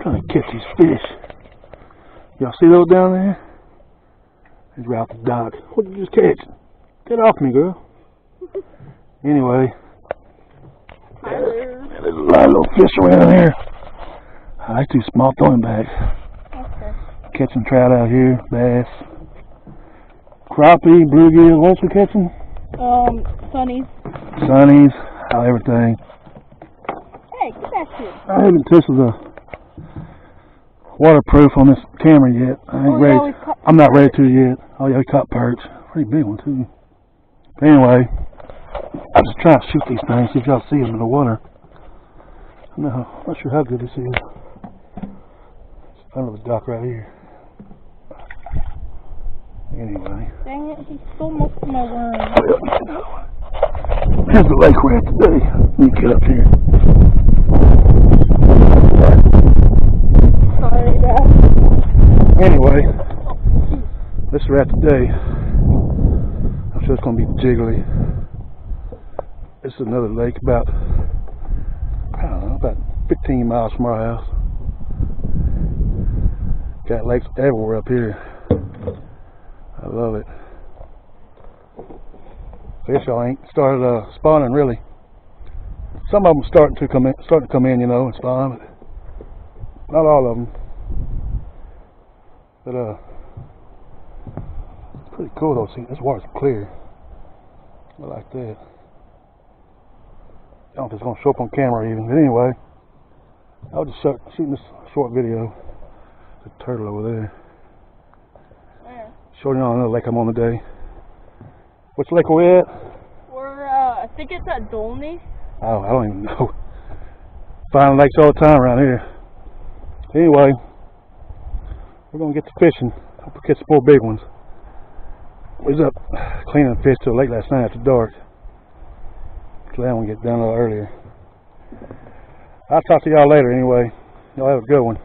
Trying to catch these fish. Y'all see those down there? He's right off the dock. What did you just catch? Get off me, girl. Anyway. There's a lot of little fish around here. I like these small throwing bags. Okay. Catching trout out here, bass, crappie, bluegill. What else we catching? Sunnies. Sunnies, everything. Hey, get back here. I haven't tested the waterproof on this camera yet. I ain't ready. I'm not ready to yet. Oh yeah, we caught perch. Pretty big one too. But anyway, I'm just trying to shoot these things, see if y'all see them in the water. No, I'm not sure how good this is. It's under the dock right here. Anyway. Dang it, he stole most of my worms. Here's the lake we're at today. Let me get up here. Sorry, Dad. Anyway, this is where we're at today. I'm sure it's going to be jiggly. This is another lake about, I don't know, about 15 miles from our house. Got lakes everywhere up here. I love it. Fish y'all ain't started spawning really. Some of them starting to come in, you know, and spawn, but not all of them. But it's pretty cool though. See, this water's clear. I like that. I don't know if it's gonna show up on camera even, but anyway, I was just shooting this short video. The turtle over there. Where? Showing you on another lake I'm on today. Which lake are we at? We're, I think it's at Dolney. Oh, I don't even know. Finding lakes all the time around here. Anyway, we're gonna get to fishing. Hope we catch some more big ones. We was up cleaning fish till late last night after dark. Glad we get done a little earlier. I'll talk to y'all later anyway. Y'all have a good one.